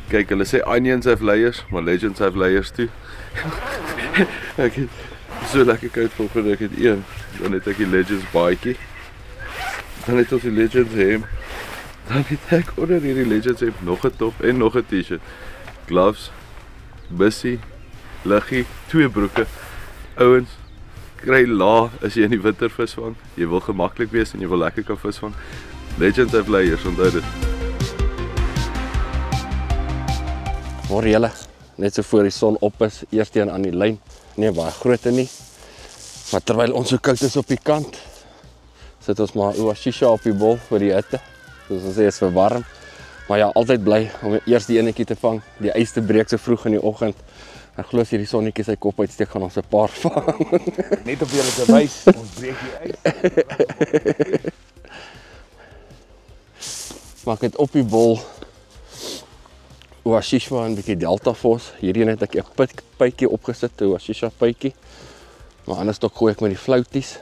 Kyk, hulle sê onions have layers, maar legends have layers too. Ek het so lekker koud vanoggend, ek het een, dan het ek die legends baadjie. Dan het ons die legends hem. Dan het ek onder hierdie legends hem nog 'n top en nog 'n t-shirt. Gloves, bussie, liggie, 2 broeke. Ouens, kry laag as jy in die winter visvang. Jy wil gemaklik wees en jy wil lekker kan visvang. Legends have layers, onthou dit. Môre julle, net so voor die son op is, eerst een aan die lyn. Nee, baie groot nie. Maar terwyl ons so koud is op die kant, sit ons maar oashisha op die bol vir die hitte. Soos ons sê, is verwarm. Maar ja, altyd bly om eers die enetjie te vang. Die ys te breek so vroeg in die oggend. En glo as hierdie sonnetjie sy kop uitsteek, gaan ons 'n paar vang. Net op julle te wys, ons breek die ys. Maar ek het op die bol oashisha en 'n bietjie delta fos. Hierdie het ek 'n pytjie opgesit, 'n oashisha pytjie. Maar anders ook gooi ek met die flouties.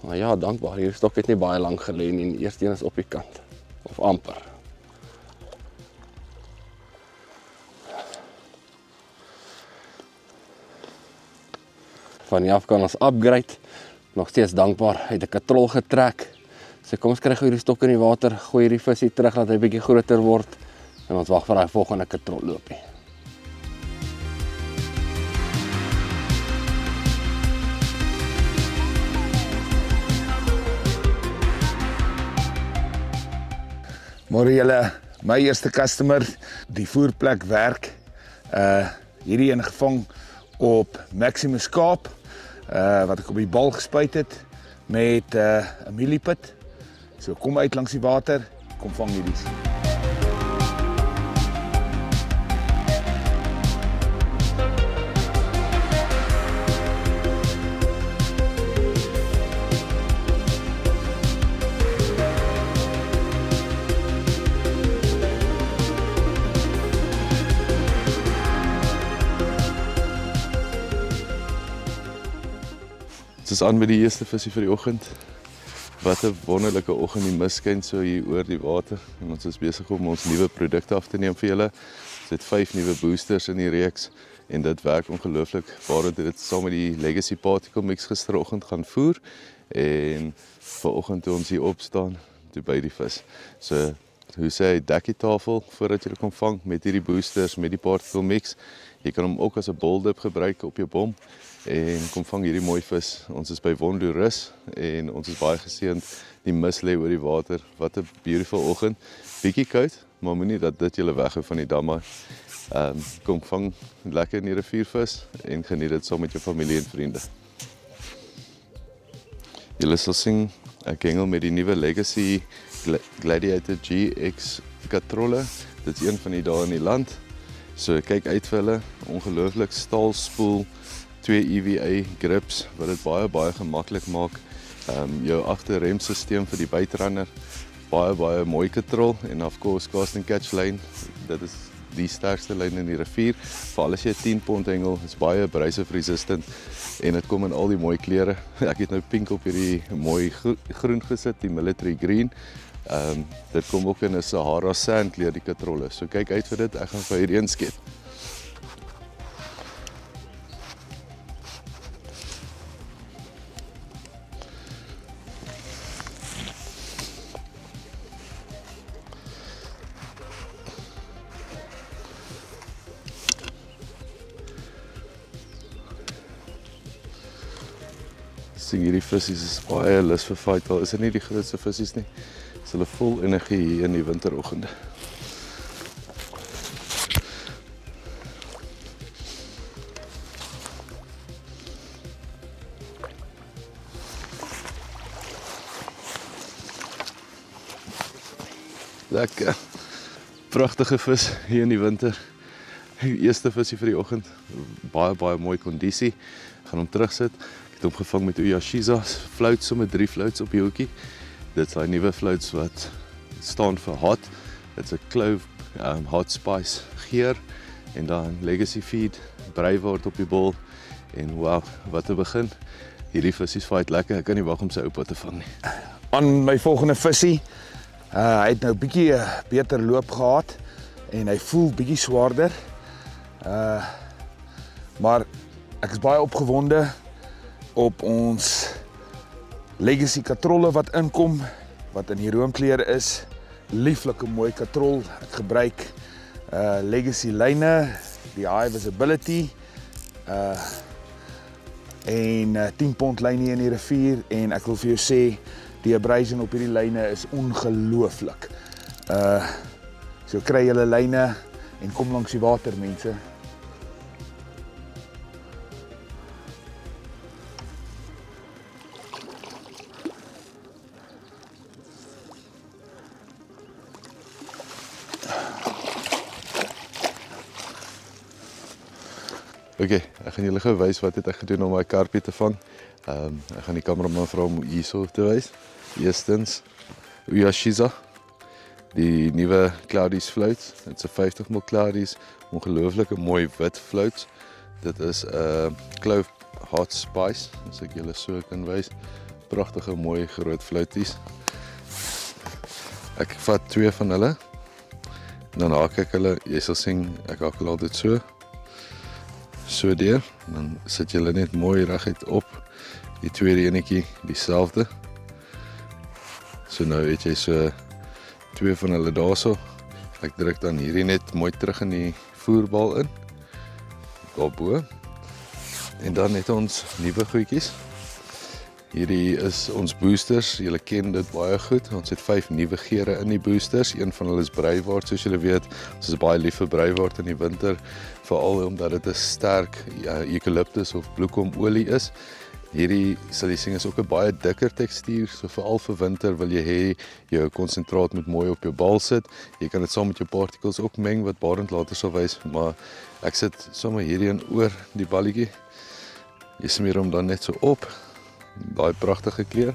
Maar ja, dankbaar. Hierdie stok het nie baie lank gelê nie. Die eerste een is op die kant. Of amper. Van hier af kan ons upgrade. Nog steeds dankbaar. Het ek 'n trol getrek. So kom ons kry hierdie stok in die water, gooi hierdie visie terug laat hy bietjie groter word en ons wag vir daai volgende katrol loopie. Môre julle, my eerste customer, die voerplek werk. Hierdie een gevang op Maximus Kaap, wat ek op die bal gespuit het met 'n mieliepit. So kom uit langs die water, kom vang hierdie. Dit is aan met die eerste visie vir die oggend. Wat 'n wonderlike oggend, die mis skyn so hier oor die water en ons is besig om ons nuwe produkte af te neem vir julle. Ons het 5 nuwe boosters in die reeks en dit werk ongelooflik. Waarom dit saam met die Legacy Particle Mix gisteroggend gaan voer en vanoggend toe ons hier opstaan, toe by die vis. So, hoe sê hy, dekkie tafel voordat jy kom vang met hierdie boosters, met die Particle Mix. Jy kan hom ook as 'n boldip gebruik op jou bom en kom vang hierdie mooi vis. Ons is by Wonderus en ons is baie geseënd. Die mis lê oor die water. Wat 'n beautiful oggend. Bietjie koud, maar moenie dat dit julle weghou van die damme. Kom vang lekker in die riviervis en geniet dit saam met jou familie en vriende. Julle sal sien ek hengel met die nuwe Legacy Gladiator GX katrolle. Dit is een van die daar in die land. So kyk uit vir hulle, ongelooflik staalspoel, 2 EVA grips wat dit baie gemaklik maak. Jou agterremstelsel vir die buiterunner, baie mooi katrol en of course cast and catch lyn. Dit is die sterkste lyn in die rivier. Veral as jy 10 pond hengel, is baie abrasive resistant en dit kom in al die mooi kleure. Ek het nou pink op hierdie mooi groen gesit, die military green. Dit kom ook in 'n Sahara sand kleur die katrolle. So kyk uit vir dit, ek gaan vir hierdie een skep. Sien hierdie vissies is baie lus vir fight, al is dit nie die grootste vissies nie. Is hulle vol energie hier in die winteroggende. Lekker. Pragtige vis hier in die winter. Die eerste visie vir die oggend. Baie mooi kondisie. Gaan hom terugsit. Ek het hom gevang met Oyashiza's floats, sommer 3 floats op die hoekie. Dit is die nuwe floats wat staan vir hot. Dit is 'n clove hot spice geur en dan Legacy feed, breiwort op die bol en wow, wat 'n begin. Hierdie vissies fight lekker. Ek kan nie wag om sy oupa te vang nie. Aan my volgende visie. Hy het nou bietjie beter loop gehad en hy voel bietjie swaarder. Maar ek is baie opgewonde op ons Legacy katrolle wat inkom, wat in die roomkleur is. Lieflike mooi katrol. Ek gebruik Legacy lyne, die high visibility en 10 pond lyn hier in die rivier en ek wil vir jou sê die abrasion op hierdie lyne is ongelooflik. So kry julle lyne en kom langs die water, mense. Oké, ek gaan julle gou wys wat het ek gedoen om my karpie te vang. Ek gaan die kameraman vra om hierso te wys. Eerstens, Uyashiza, die nuwe Cloudies floats. Dit is 'n 50 ml Cloudies, ongelooflike mooi wit floats. Dit is 'n Clove Hot Spice, as ek julle so kan wys. Pragtige mooi groot floaties. Ek vat 2 van hulle. Dan haak ek hulle, jy sal sien, ek haak altyd so deur, dan sit jy hulle net mooi reguit op. Die tweede enetjie dieselfde. So nou het jy so 2 van hulle daarso. Ek druk dan hierdie net mooi terug in die voerbal in. Daarbo. En dan het ons nuwe goedjies. Hierdie is ons boosters. Julle ken dit baie goed. Ons het 5 nuwe geure in die boosters. Een van hulle is breiwort, soos julle weet. Ons is baie lief vir breiwort in die winter, veral omdat dit 'n sterk eucalyptus of bloekomolie is. Hierdie sal jy sien is ook 'n baie dikker tekstuur, so veral vir winter wil jy hê jou konsentraat moet mooi op jou bal sit. Jy kan dit saam met jou particles ook meng wat Barend later sal wys, maar ek sit sommer hierheen oor die balletjie. Jy smeer hom dan net so op. Daai pragtige kleur.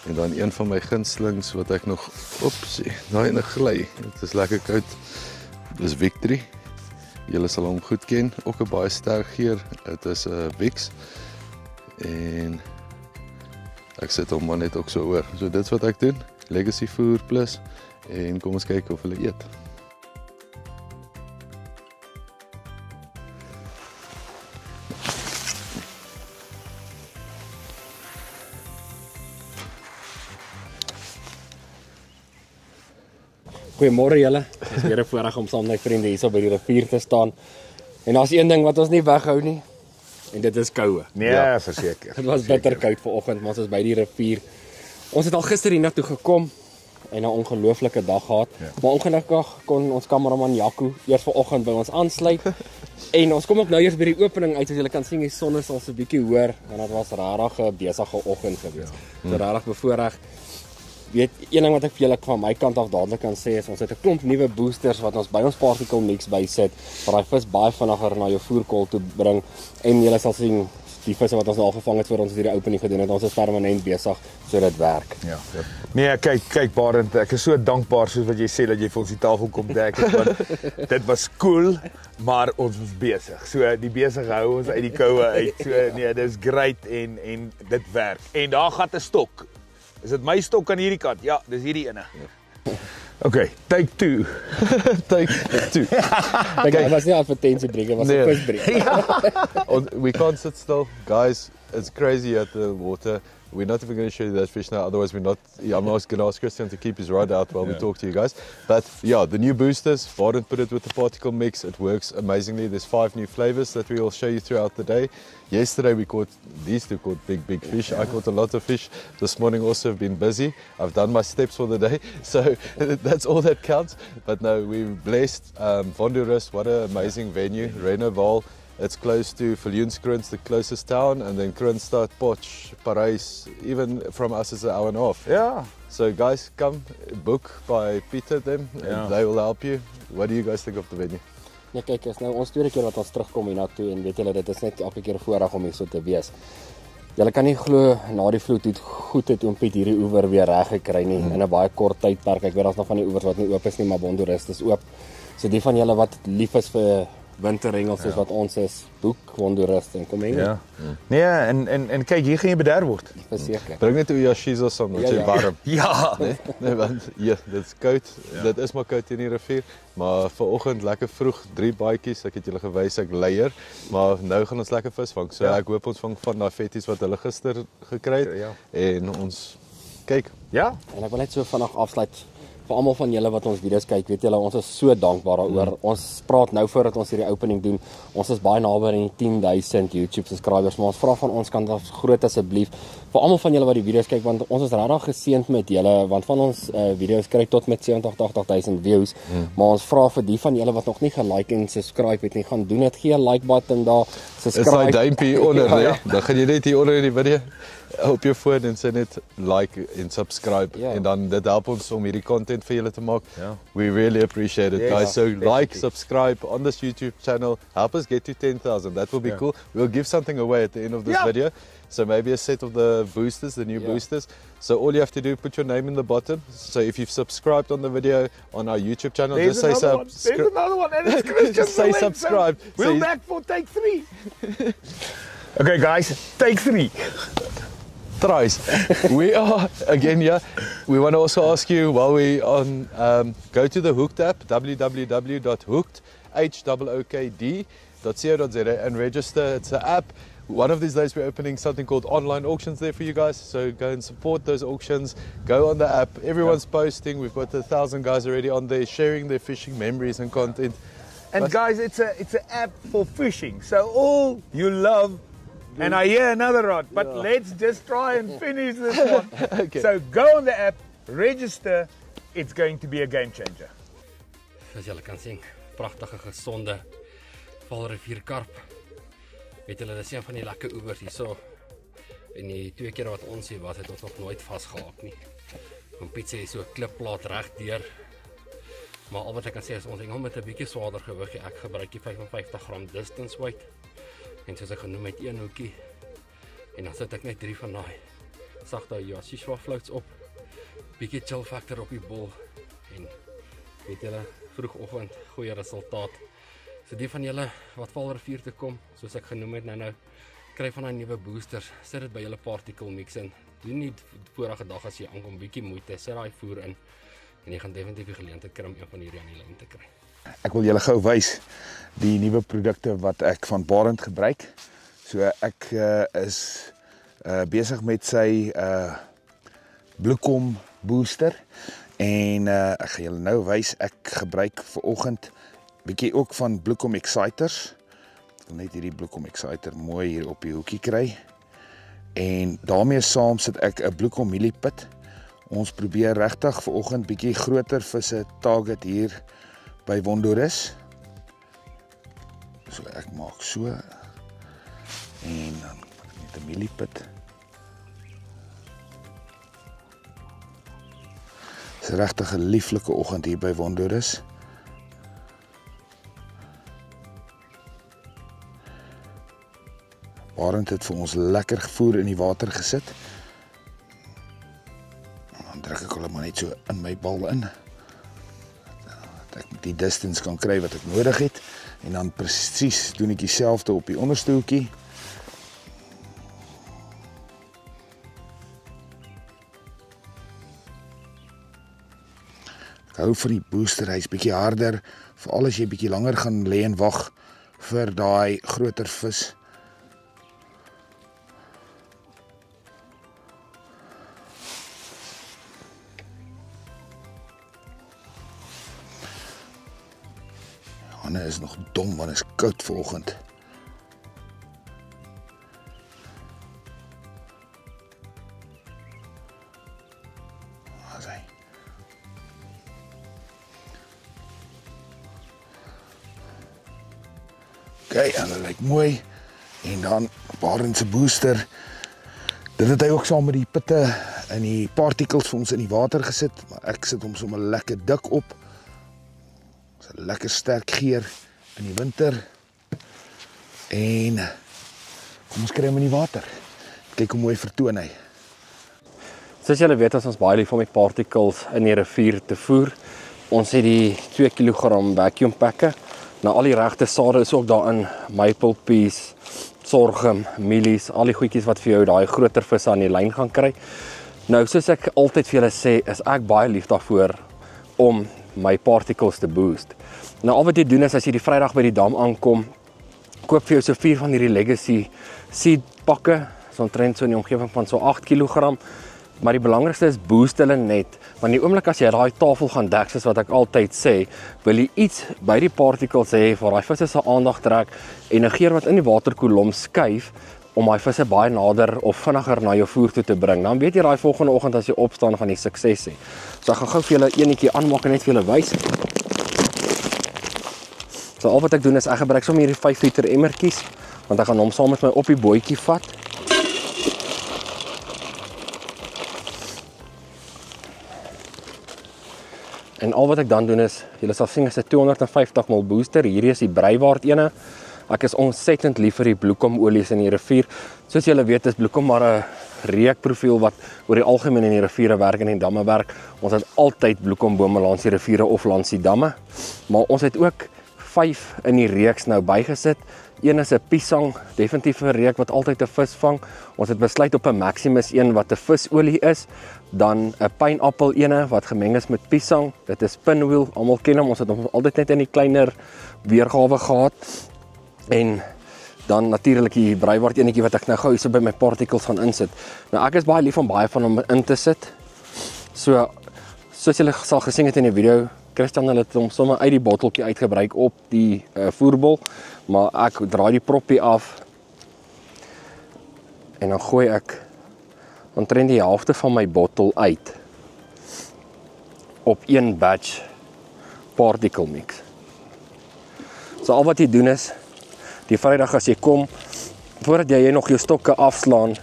En dan een van my gunstelings wat ek nog opsie, daai ene gly. Dit is lekker koud. Dis Victory. Julle sal hom goed ken, ook 'n baie sterk geur. Dit is 'n Vicks. En ek sit hom maar net ook so oor. So dit's wat ek doen. Legacy voer plus en kom ons kyk of hulle eet. Goeiemôre julle. Dit is weer 'n voorreg om saam met my vriende hierso by die rivier te staan. En daar's een ding wat ons nie weghou nie. En dit is koue. Nee, ja, verseker. Dit was bitter koud vanoggend, maar ons is by die rivier. Ons het al gister hiernatoe gekom en 'n ongelooflike dag gehad. Ja. Maar ongelukkig kon ons kameraman Jaco eers vanoggend by ons aansluit. En ons kom ook nou eers by die opening uit, as julle kan sien die son is al so 'n bietjie hoër en dit was regtig 'n besige oggend gewees. Ja. So regtig bevoorreg. Weet, een ding wat ek vir julle van my kant af dadelik kan sê is ons het 'n klomp nuwe boosters wat ons by ons particle mix bysit, waar daai vis baie vinniger na jou voerkol toe bring en julle sal sien die visse wat ons nou al gevang het voor ons hierdie opening gedoen het, ons is permanent besig so dit werk. Ja. Nee, kyk Barend, ek is so dankbaar soos wat jy sê dat jy vir ons die tafel kom dek het, want dit was cool, maar ons was besig. So die besig hou ons uit die koue uit. So nee, dis great en dit werk. En daar gaan 'n stok. Is dit my stok aan hierdie kant? Ja, dis hierdie ene. Okay, take 2. Take 2. Dit was nie 'n advertensiebreek, dit was 'n visbreek. We can't sit still. Guys, it's crazy at the water. We're not even going to show you that fish now, otherwise I'm not going to ask Christian to keep his rod out while we talk to you guys. But yeah, the new boosters, Barend put it with the particle mix, it works amazingly. There's 5 new flavors that we will show you throughout the day. Yesterday we caught, these two caught big fish. I caught a lot of fish. This morning also have been busy. I've done my steps for the day, so that's all that counts. But no, we're blessed. Honduras, what an amazing venue. Renoval. It's close to Viljoenskroons, the closest town, and then Kroonstad, Potch, Parijs, even from us is an hour and a half. Yeah. So guys, come book by Peter them, and they will help you. What do you guys think of the venue? Nee, kyk, is nou ons tweede keer wat ons terugkom hiernatoe en weet julle dit is net elke keer voorreg om hier so te wees. Julle kan nie glo na die vloed hoe goed het oom Piet hierdie oewer weer reg gekry nie in 'n baie kort tydperk. Ek weet daar's nog van die oewers wat nie oop is nie, maar Honduras is oop. So die van julle wat lief is vir winterhengels soos wat ons is, boek, Wondurus en kom hengel. Ja. Nee, en kyk, hier gaan jy bederf word. Verseker. Bring net Uyashiza saam, want jy warm. Ja. Nee, want ja, dit is koud. Dit is maar koud in die rivier, maar vanoggend lekker vroeg 3 baadjies. Ek het julle gewys ek leier, maar nou gaan ons lekker visvang. So ek hoop ons vang van daai vetties wat hulle gister gekry het en ons kyk. Ja. En ek wil net so vinnig afsluit vir almal van julle wat ons video's kyk, weet julle, ons is so dankbaar daaroor. Ons praat nou voordat ons hierdie opening doen. Ons is baie naby aan die 10,000 YouTube subscribers, maar ons vra van ons kant af groot asseblief vir almal van julle wat die video's kyk, want ons is regtig geseënd met julle, want van ons video's kry tot met 70-80,000 views. Maar ons vra vir die van julle wat nog nie gelike en subscribe het nie, gaan doen dit, gee 'n like button daar, subscribe. Is daai duimpie hier onder, né? Dan gaan jy net hier onder in die video op jou foon en sê net like en subscribe en dan dit help ons om hierdie content vir julle te maak. We really appreciate it, guys. So like, subscribe on this YouTube channel. Help us get to 10,000. That will be cool. We'll give something away at the end of this video. So maybe a set of the boosters, the new boosters. So all you have to do, put your name in the bottom. So if you've subscribed on the video on our YouTube channel, just say subscribe. There's another one, and it's Christian. Just say subscribe. We're back for take 3. Okay, guys, take 3. Thrice. We are again here. We want to also ask you while we on go to the Hooked app, www.hooked.co.za and register. It's an app. One of these days we're opening something called online auctions there for you guys. So go and support those auctions. Go on the app. Everyone's posting. We've got 1,000 guys already on there sharing their fishing memories and content. And guys, it's an app for fishing. So all you love. And I hear another rod, but let's just try and finish this one. Okay. So go on the app, register, it's going to be a game changer. Soos julle kan sien, pragtige gesonde Valrivierkarp. Weet julle, dis een van die lekker oewers hierso. En die 2 keer wat ons hier was, het ons nog nooit vasgehaak nie. Kom Piet sê so 'n klipplaat reg deur. Maar al wat ek kan sê is ons hengel met 'n bietjie swaarder gewig. Ek gebruik die 55 gram distance weight. En soos ek genoem het, 1 hoekie. En dan sit ek net 3 van daai sagte Uyashiza floats op. Bietjie chill factor op die bol. En weet julle, vroegoggend goeie resultaat. So die van julle wat Valrivier toe kom, soos ek genoem het nou, kry van daai nuwe boosters. Sit dit by julle particle mix in. Doen nie vorige dag as jy aankom bietjie moeite, sit daai voer in. En jy gaan definitief die geleentheid kry om een van hierdie aan die lyn te kry. Ek wil julle gou wys die nuwe produkte wat ek van Barend gebruik. So ek is besig met sy Bluecom booster en ek gaan julle nou wys, ek gebruik vanoggend bietjie ook van Bluecom Exciters. Ek wil net hierdie Bluecom Exciter mooi hier op die hoekie kry. En daarmee saam sit ek 'n Bluecom Millipit. Ons probeer regtig vanoggend bietjie groter visse target hier by Wondurus. So ek maak so en dan net 'n Millipit. Dis regtig 'n lieflike oggend hier by Wondurus. Barend het vir ons lekker gevoer in die water gesit. Dan druk ek hulle maar net so in my bal in. Dat ek die distance kan kry wat ek nodig het. En dan presies doen ek dieselfde op die onderste hoekie. Ek hou vir die booster, hy's bietjie harder, veral as jy bietjie langer gaan lê en wag vir daai groter vis. Anne is nog dom, want het is koud vanoggend. Waar is hy? Oké, hulle lyk mooi. En dan Barend se booster. Dit het hy ook saam met die pitte en die particles vir ons in die water gesit, maar ek sit hom sommer lekker dik op. 'n Lekker sterk geur in die winter. En kom ons kry hom in die water. Kyk hoe mooi vertoon hy. Soos julle weet, ons baie lief om die particles in die rivier te voer. Ons het die 2 kg vacuum pakke. Nou al die regte sade is ook daarin, maple peas, sorghum, mielies, al die goedjies wat vir jou daai groter visse aan die lyn gaan kry. Nou soos ek altyd vir julle sê, is ek baie lief daarvoor om my particles te boost. Nou al wat jy doen is as jy die Vrydag by die dam aankom, koop vir jou so 4 van hierdie Legacy seed pakke, so omtrent so in die omgewing van so 8 kg. Maar die belangrikste is boost hulle net, want die oomblik as jy daai tafel gaan dek, soos wat ek altyd sê, wil jy iets by die particles hê waar daai visse se aandag trek en 'n geur wat in die waterkolom skuif om daai visse baie nader of vinniger na jou voer toe te bring. Dan weet jy daai volgende oggend as jy opstaan gaan jy sukses hê. So ek gaan gou vir julle eenetjie aanmaak en net vir julle wys. So al wat ek doen is ek gebruik sommer hierdie 5 liter emmertjies, want ek gaan hom saam met my op die bootjie vat. En al wat ek dan doen is, julle sal sien is 'n 250 ml booster. Hierdie is die Breiwaard ene. Ek is ontsettend lief vir die bloekomolies in die rivier. Soos julle weet is bloekom maar 'n reukprofiel wat oor die algemeen in die riviere werk en in die damme werk. Ons het altyd bloekombome langs die riviere of langs die damme. Maar ons het ook 5 in die reeks nou bygesit. Een is 'n piesang, definitief 'n reek wat altyd 'n vis vang. Ons het besluit op 'n Maximus een wat 'n visolie is, dan 'n pineappel ene wat gemeng is met piesang. Dit is pinwheel, almal ken hom. Ons het hom altyd net in die kleiner weergawe gehad. En dan natuurlik die Breiwaard enetjie wat ek nou gou hierso by my particles gaan insit. Nou ek is baie lief om baie van hom in te sit. So soos julle sal gesien het in die video, Christian het hom sommer uit die botteltjie uitgebruik op die voerbol, maar ek draai die proppie af en dan gooi ek omtrent die helfte van my bottel uit op een batch particle mix. So al wat jy doen is, die Vrydag as jy kom, voordat jy nog jou stokke afslaan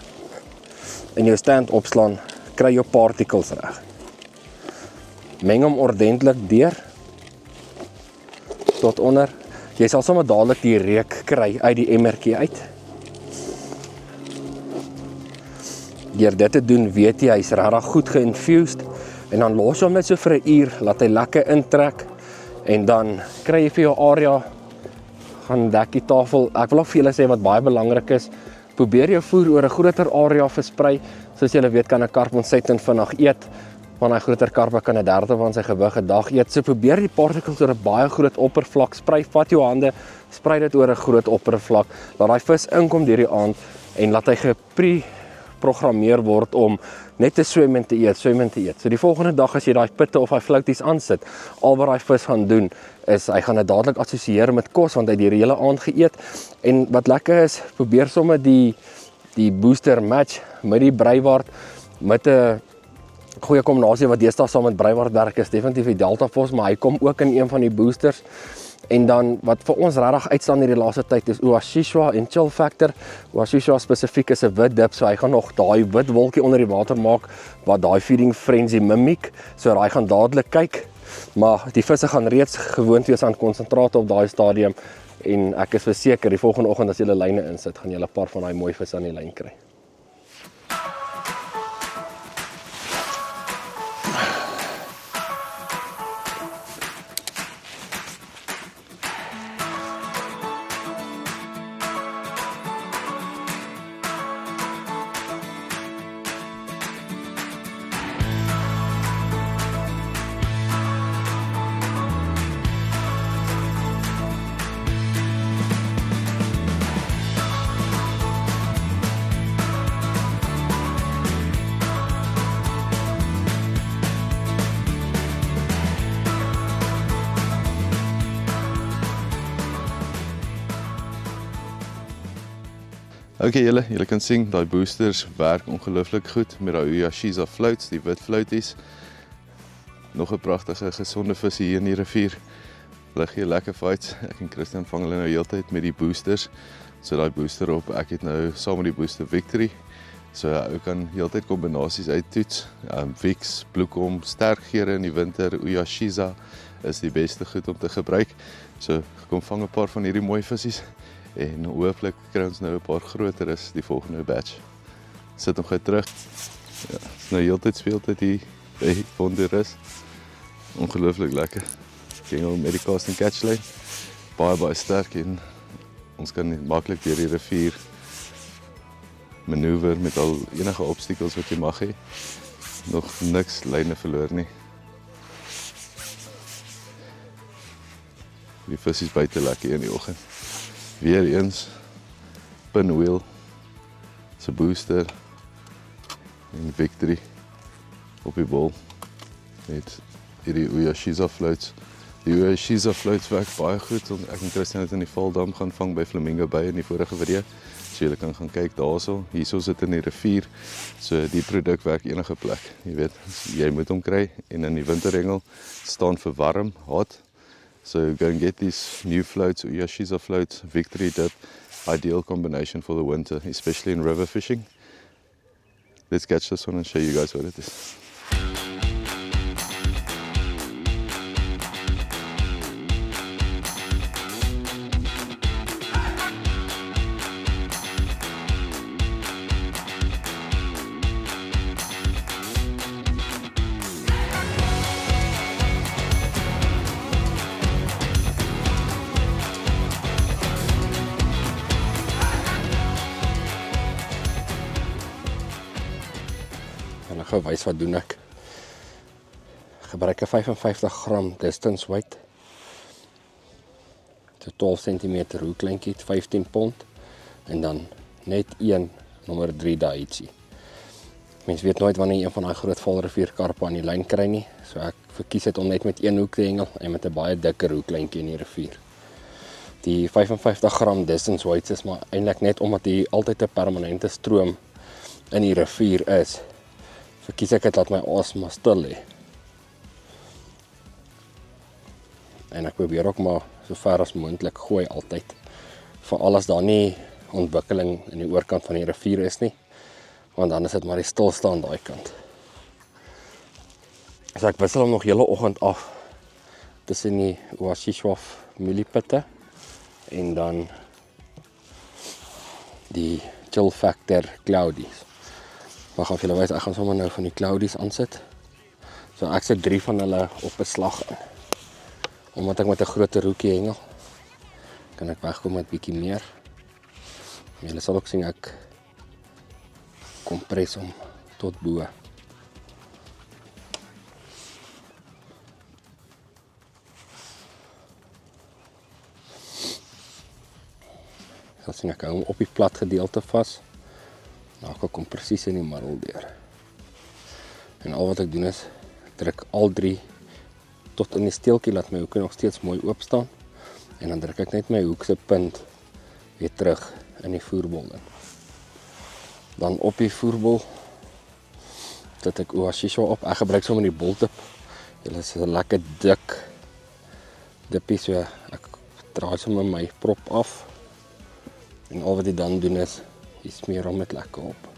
en jou stand opslaan, kry jou particles reg. Meng hom ordentlik deur tot onder. Jy sal sommer dadelik die reuk kry uit die emmertjie uit. Deur dit te doen, weet jy hy's regtig goed geinfused en dan los jy hom net so vir 'n uur, laat hy lekker intrek en dan kry jy vir jou area gaan dek die tafel. Ek wil ook vir julle sê wat baie belangrik is, probeer jou voer oor 'n groter area versprei. Soos julle weet kan 'n karp ontsettend vinnig eet, want 'n groter karpe kan 1/3 van sy gewig 'n dag eet. So probeer die particles oor 'n baie groot oppervlak sprei. Vat jou hande, sprei dit oor 'n groot oppervlak. Laat daai vis inkom deur die aand en laat hy geprogrammeer word om net te swem en te eet, So die volgende dag as jy daai pitte of daai flouties aansit, al wat daai vis gaan doen is hy gaan dit dadelik assosieer met kos want hy het die hele aand geëet. En wat lekker is, probeer sommer die booster match met die Breiwaard met 'n goeie kombinasie wat deesdae saam met Breiwaard werk is definitief die Delta Force, maar hy kom ook in een van die boosters. En dan wat vir ons regtig uitstaan hierdie laaste tyd is Oashishwa en Chill Factor. Oashishwa spesifiek is 'n wit dip, so hy gaan nog daai wit wolkie onder die water maak wat daai feeding frenzy mimiek. So hy gaan dadelik kyk, maar die visse gaan reeds gewoond wees aan konsentraat op daai stadium en ek is verseker die volgende oggend as jy hulle lyne insit, gaan jy 'n paar van daai mooi visse aan die lyn kry. Ok julle kan sien, die boosters werk ongelooflik goed met die Oashishwa floats, die wit floaties. Nog 'n pragtige gesonde vis hier in die rivier. Hulle gee lekker fights. Ek en Christian vang hulle nou heeltyd met die boosters. So daai booster op, ek het nou saam met die booster Victory. So ou kan heeltyd kombinasies uittoets. Vicks, bloekom, sterk geure in die winter, Oashishwa is die beste goed om te gebruik. So kom vang 'n paar van hierdie mooi visies. En hooplik kry ons nou 'n paar groter is die volgende batch. Sit hom gou terug. Ja, is nou heeltyd speeltyd hier by Wonderus. Ongelooflik lekker. Gengel met die cast and catch line. baie sterk en ons kan maklik deur die rivier manoeuvreer met al enige obstacles wat jy mag hê. Nog niks lyne verloor nie. Die vis is buite lekker in die oggend. Weer eens pinwheel, se booster en Victory op die bol met hierdie Uyashiza floats. Die Uyashiza floats werk baie goed. Ek en Christian het in die Valdam gaan vang by Flamingo Bay in die vorige video. So julle kan gaan kyk daarso. Hierso sit in die rivier. So die produk werk enige plek. Jy weet, jy moet hom kry en in die winterhengel staan vir warm, hot. So go and get these new floats, Uyashiza floats, Victory dip. Ideal combination for the winter, especially in river fishing. Let's catch this one and show you guys what it is. En ek gewys wat doen ek. Gebruik 'n 55 gram distance weight. 'n 12 cm hoeklyntjie, 15 pond en dan net een nommer 3 Daiichi. Mens weet nooit wanneer jy een van daai groot valrivierkarpe aan die lyn kry nie, so ek verkies dit om net met een hoek te hengel en met 'n baie dikker hoeklyntjie in die rivier. Die 55 gram distance weights is maar eintlik net omdat hier altyd 'n permanente stroom in die rivier is. Verkies ek het laat my asem stil lê. En ek probeer ook maar so ver as moontlik gooi altyd. Veral as daar nie ontwikkeling in die oorkant van die rivier is nie, want dan is dit maar die stilstaan daai kant. So ek wissel hom nog hele oggend af tussen die Ouashishwa mieliepitte en dan die Chill Factor Cloudies. Maar gaan vir julle wys, ek gaan sommer nou van die Cloudies aansit. So ek sit 3 van hulle op 'n slag in. Omdat ek met 'n groter hoekie hengel, kan ek wegkom met bietjie meer. En julle sal ook sien ek kompres hom tot bo. Julle sien ek hou hom op die plat gedeelte vas. Nou kom presies in die middel deur. En al wat ek doen is, ek druk al 3 tot in die steeltjie, laat my hoeke nog steeds mooi oop staan. En dan druk ek net my hoek se punt weer terug in die voerbol in. Dan op die voerbol sit ek Ouashishwa op. Ek gebruik sommer die boltip. Dit is 'n lekker dik dippie, so ek draai sommer my prop af. En al wat ek dan doen is, jy smeer hom met lekker op.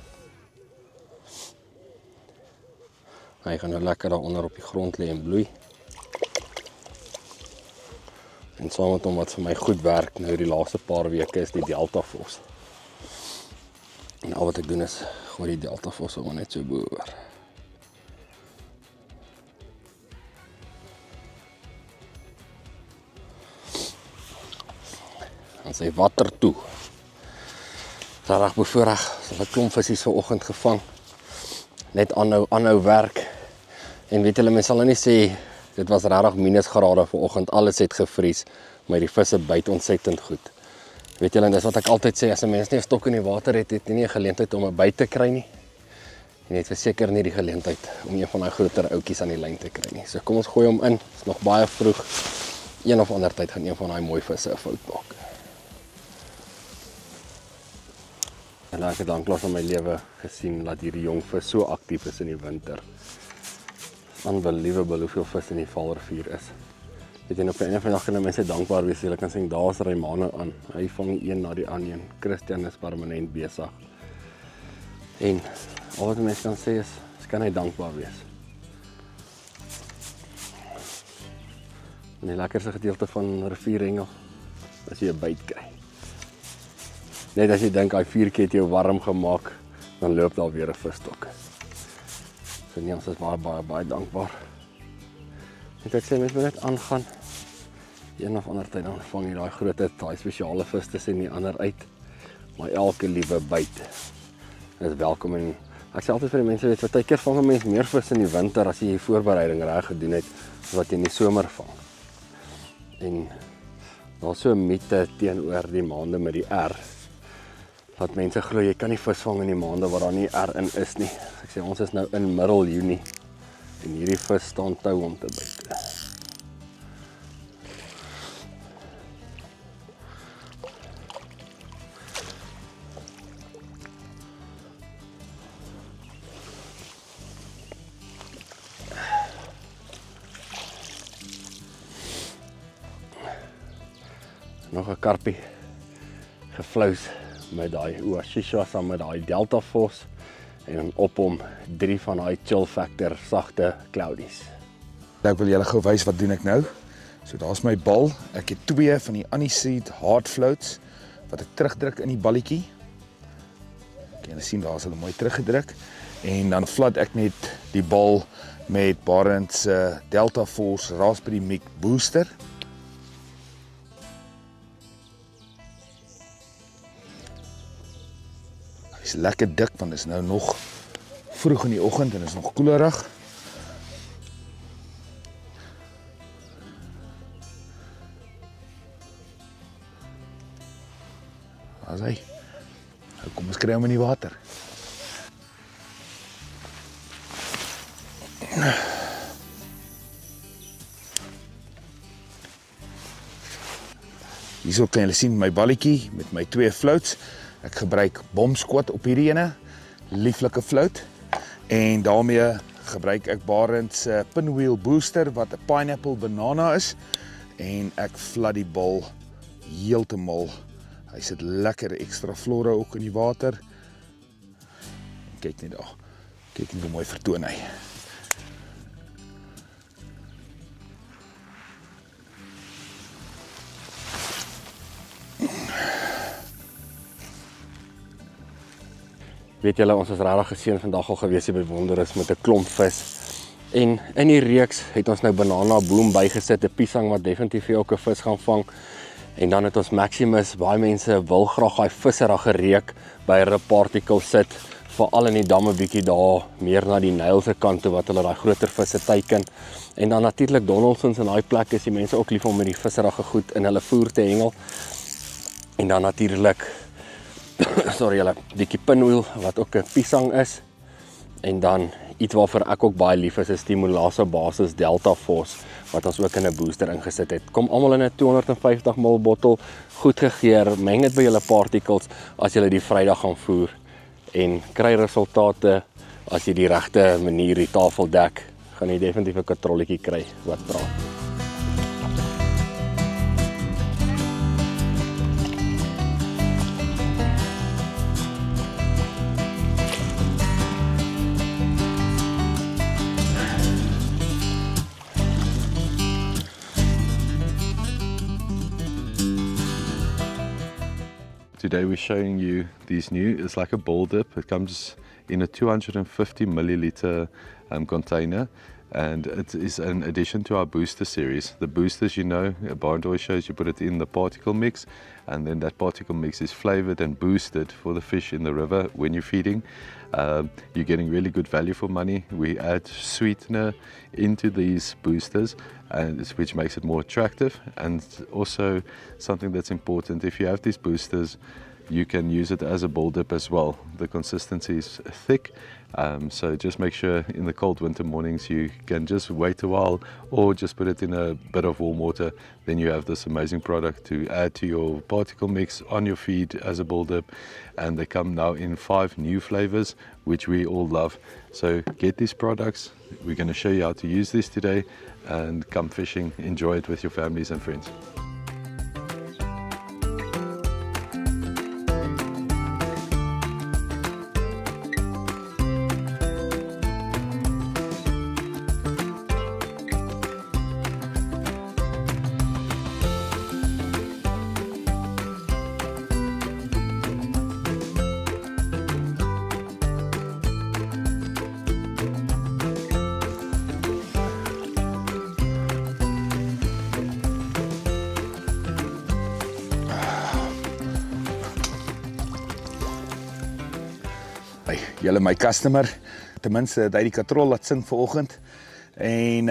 Hy gaan nou lekker daaronder op die grond lê en bloei. En saam met hom wat vir my goed werk nou die laaste paar weke is die Delta Vos. En al wat ek doen is, gooi die Delta Vos sommer net so bo-oor. Dan sy water toe. Daarag bevoorreg, so 'n klomp visies vanoggend gevang. Net aanhou werk. En weet julle, mense sal nie sê dit was regtig minusgrade vanoggend, alles het gevries, maar die visse byt ontsettend goed. Weet julle, dis wat ek altyd sê, as 'n mens nie 'n stok in die water het, het jy nie 'n geleentheid om 'n byt te kry nie. En jy het verseker nie die geleentheid om een van daai groter outjies aan die lyn te kry nie. So kom ons gooi hom in. Dit is nog baie vroeg. Een of ander tyd gaan een van daai mooi visse 'n fout maak. En ek het lanklaas in my lewe gesien dat hierdie jong vis so aktief is in die winter. Unbelievable hoeveel vis in die Vaalrivier is. Weet jy, op 'n van die dag kan mense dankbaar wees. Hulle kan sien daar's Raymane aan. Hy vang een na die ander. Christian is permanent besig. En al wat mense kan sê is, kan hy dankbaar wees. En die lekkerste gedeelte van rivierhengel as jy 'n byt kry. Net as jy dink hy vuurtjie het jou warm gemaak, dan loop daar weer 'n visstok. So nee, ons is baie dankbaar. Net ek sê mens moet net aangaan. een of ander tyd dan vang jy daai spesiale vis tussen die ander uit. Maar elke liewe byt is welkom en ek sê altyd vir die mense, weet partykeer vang 'n mens meer vis in die winter as jy die voorbereiding reg gedoen het as wat jy in die somer vang. En daar's so 'n mite teenoor die maande met die R. Dat mense glo jy kan nie vis vang in die maande waar daar nie R in is nie. Ek sê ons is nou in middel Junie en hierdie vis staan tou om te byt. Nog 'n karpie geflous met daai Ouashisha saam met daai Delta Force en dan op hom 3 van daai Chill Factor sagte cloudies. Ek wil julle gou wys wat doen ek nou. So daar's my bal. Ek het 2 van die Aniseed hard floats wat ek terugdruk in die balletjie. Kan julle sien daar's hulle mooi teruggedruk en dan flat ek net die bal met Barend se Delta Force Raspberry Mic Booster. Is lekker dik want dit is nou nog vroeg in die oggend en is nog koelerig. Daar's hy. Nou kom ons kry hom in die water. Hierso kan julle sien my balletjie met my 2 floats. Ek gebruik bomsquat op hierdie ene, lieflike float. En daarmee gebruik ek Barend se pinwheel booster wat 'n pineapple banana is. En ek flat die bal heeltemal. Hy sit lekker ekstra flora ook in die water. Kyk net daar. Kyk net hoe mooi vertoon hy. Weet julle, ons is regtig geseën vandag al gewees hier by Wonderus met 'n klomp vis. En in die reeks het ons nou banana boom bygesit, 'n piesang wat definitief vir elke vis gaan vang. En dan het ons Maximus, baie mense wil graag daai visserige reuk by 'n particle sit, veral in die damme bietjie daar meer na die Nyl se kant toe wat hulle daai groter visse teiken. En dan natuurlik Donaldsons en daai plek is die mense ook lief om met die visserige goed in hulle voer te hengel. En dan natuurlik sorry julle, bietjie pinwheel wat ook 'n piesang is. En dan iets waarvoor ek ook baie lief is die Molassa Basis Delta Force wat ons ook in 'n booster ingesit het. Kom almal in 'n 250 ml bottel, goed gegeur, meng dit by julle particles as julle die Vrydag gaan voer en kry resultate as jy die regte manier die tafel dek, gaan jy definitief 'n katrolletjie kry wat praat. Today we're showing you these new, it's like a bowl dip. It comes in a 250 milliliter container, and it is an addition to our booster series. The boosters, you know, Barend always shows you put it in the particle mix, and then that particle mix is flavored and boosted for the fish in the river when you're feeding. You're getting really good value for money. We add sweetener into these boosters, which makes it more attractive, and also something that's important, if you have these boosters, you can use it as a bowl dip as well. The consistency is thick, so just make sure in the cold winter mornings you can just wait a while or just put it in a bit of warm water. Then you have this amazing product to add to your particle mix on your feed as a bowl dip, and they come now in 5 new flavors which we all love. So get these products. We're going to show you how to use this today, and come fishing, enjoy it with your families and friends. Julle my customer. Ten minste het hy die katrol laat sing vanoggend. En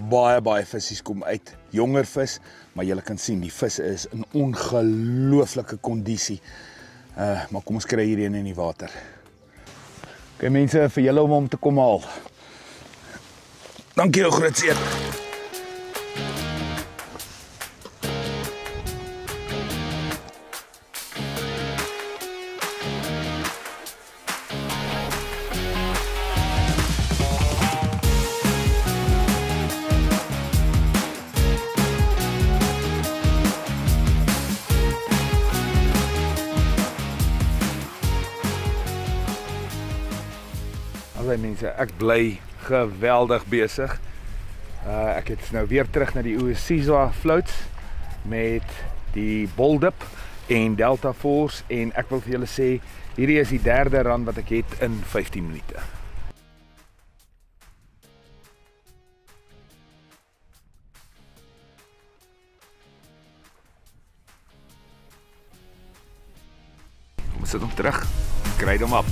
baie vissies kom uit. Jonger vis, maar julle kan sien die vis is in ongelooflike kondisie. Maar kom ons kry hierdie in die water. Okay mense, vir julle om hom te kom haal. Dankie ou groot seet. Allei mense, ek bly geweldig besig. Ek het nou weer terug na die Oosizwa floats met die Boldip en Delta Force en ek wil vir julle sê, hierdie is die derde run wat ek het in 15 minute. Kom sit hom terug, kry hom op.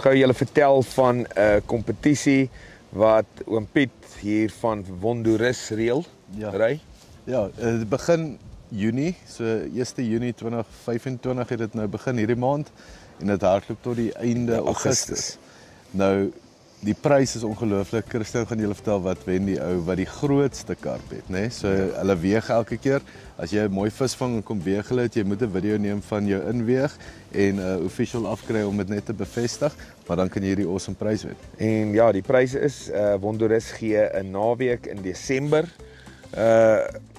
Gou julle vertel van 'n kompetisie wat oom Piet hier van Wondurus reël. Ry. Ja, dit begin Junie, so 1 Junie 2025 het dit nou begin hierdie maand en dit hardloop tot die einde Augustus. Nou die prys is ongelooflik. Christian gaan julle vertel wat wen die ou wat die grootste karp het, né? So hulle weeg elke keer. As jy 'n mooi vis vang en kom weeg hulle, jy moet 'n video neem van jou inweeg en 'n official afkry om dit net te bevestig, maar dan kan jy hierdie awesome prys wen. En ja, die pryse is Wondurus gee 'n naweek in Desember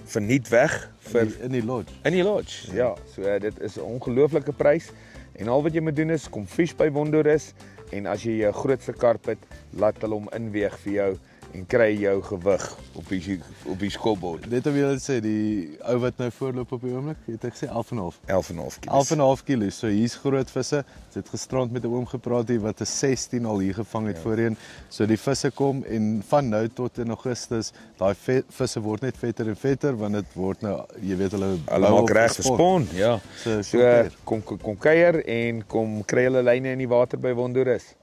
verniet weg vir in die lodge. In die lodge. Ja, so dit is 'n ongelooflike prys en al wat jy moet doen is kom fish by Wondurus en as jy jou grootste karp het, laat hulle hom inweeg vir jou en kry jou gewig op die skopbord. Net om julle te sê, die ou wat nou voorloop op die oomblik, het ek gesê 11,5. 11,5 kg. 11,5 kg. So hier's groot visse. Ons het gisterand met 'n oom gepraat hier wat 'n 16 al hier gevang het voorheen. So die visse kom en van nou tot in Augustus, daai visse word net vetter en vetter want dit word nou, jy weet hulle maak reg vir spawn. Ja. So kom kuier en kom kry hulle lyne in die water by Wondurus.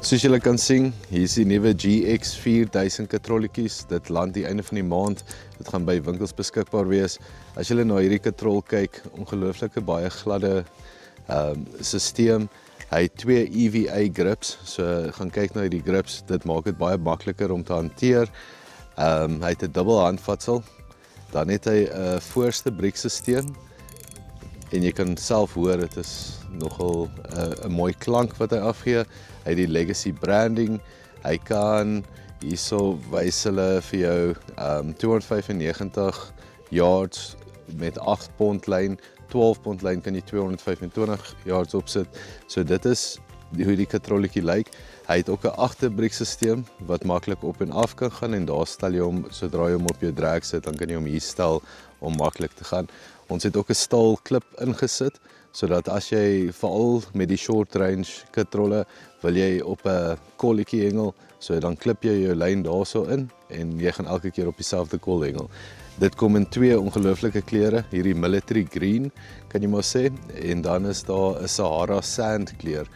Soos julle kan sien, hier is die nuwe GX 4000 katrolletjies. Dit land die einde van die maand. Dit gaan by winkels beskikbaar wees. As julle na hierdie katrol kyk, ongelooflike baie gladde stelsel. Hy het 2 EVA grips. So gaan kyk na hierdie grips. Dit maak dit baie makliker om te hanteer. Hy het 'n dubbel handvatsel. Dan het hy 'n voorste briekstelsel. En jy kan self hoor, dit is nogal 'n mooi klank wat hy afgee. Hy het die Legacy branding. Hy kan hierso wys hulle vir jou 295 yards met 8 pond lyn, 12 pond lyn kan jy 225 yards opsit. So dit is hoe die katrolletjie lyk. Hy het ook 'n agterbriekstelsel wat maklik op en af kan gaan en daar stel jy hom sodra jy hom op jou drag sit, dan kan jy hom hier stel om maklik te gaan. Ons het ook 'n staal klip ingesit sodat as jy veral met die short range katrolle wil jy op 'n kolletjie hengel, so dan klip jy jou lyn daarso in en jy gaan elke keer op dieselfde kol hengel. Dit kom in 2 ongelooflike kleure, hierdie military green kan jy maar sê en dan is daar 'n Sahara sand kleur.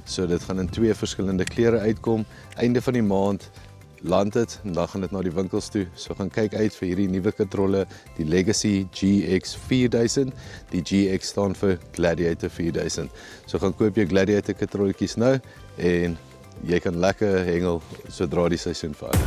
So dit gaan in 2 verskillende kleure uitkom. Einde van die maand land dit en dan gaan dit na die winkels toe. So gaan kyk uit vir hierdie nuwe katrolle, die Legacy GX 4000. Die GX staan vir Gladiator 4000. So gaan koop jou Gladiator katrolletjies nou en jy kan lekker hengel sodra die seisoen verander.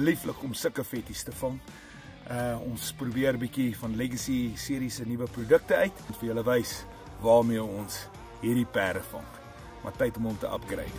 Lieflik om sulke vetties te vang. Ons probeer 'n bietjie van Legacy serie se nuwe produkte uit en vir julle wys waarmee ons hierdie perde vang. Maar tyd om hom te upgrade.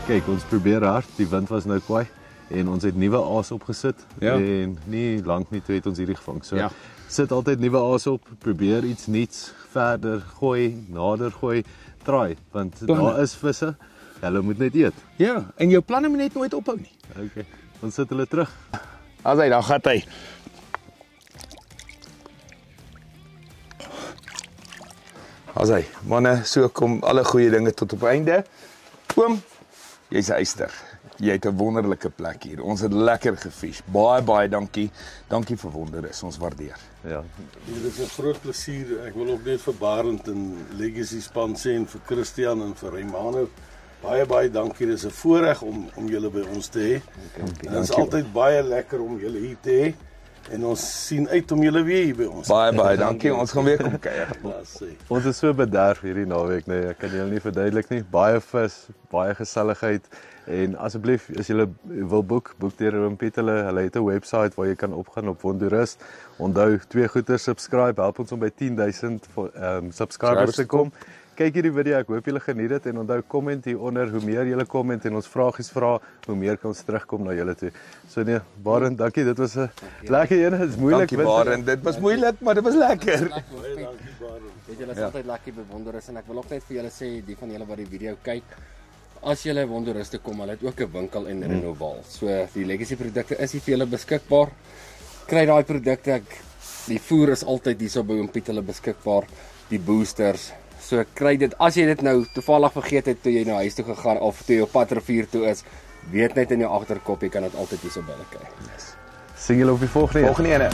Kyk, ons probeer hard, die wind was nou kwaai en ons het nuwe aas opgesit en nie lank nie toe het ons hierdie gevang. So sit altyd nuwe aas op, probeer iets nuuts, verder gooi, nader gooi, try, want daar is visse, hulle moet net eet. Ja, en jou planne moet net nooit ophou nie. Okay, ons sit hulle terug. As hy, dan gaan hy. As hy, manne, so kom alle goeie dinge tot op einde. Oom, jy's 'n eyster. Jy het 'n wonderlike plek hier. Ons het lekker gefish. Baie dankie. Dankie vir Wonderus. Ons waardeer. Ja. Dit is 'n groot plesier. Ek wil ook net vir Barend en Legacy span sê en vir Christian en vir Raymond baie dankie. Dit is 'n voorreg om julle by ons te hê. Dit is altyd baie lekker om julle hier te hê. En ons sien uit om julle weer hier by ons. Baie dankie. Ons gaan weer kom kuier. Ons is so bederf hierdie naweek, nee, ek kan julle nie verduidelik nie. Baie vis, baie geselligheid. En asseblief, as jy wil boek deur Oom Piet hulle het 'n webwerf waar jy kan opgaan op Wonderus. Onthou, 2 goeie subscribe, help ons om by 10,000 subscribers te kom. Kyk hierdie video, ek hoop julle geniet dit en onthou comment hieronder, hoe meer julle comment en ons vragies vra, hoe meer kan ons terugkom na julle toe. So nee, Barend, dankie, dit was 'n lekker een, dit is moeilik. Dankie Barend, dit was moeilik, maar dit was lekker. Dankie Barend. Weet julle is altyd lekker by Wonderus en ek wil ook net vir julle sê, die van julle wat die video kyk, as julle Wonderus toe kom, hulle het ook 'n winkel in Renoval. So die Legacy produkte is hier vir julle beskikbaar. Kry daai produkte, die voer is altyd hierso by Oom Piet hulle beskikbaar, die boosters. So kry dit, as jy dit nou toevallig vergeet het toe jy na huis toe gegaan of toe jy op pad rivier toe is, weet net in jou agterkop jy kan dit altyd hierso by hulle kry. Sien julle op die volgende ene.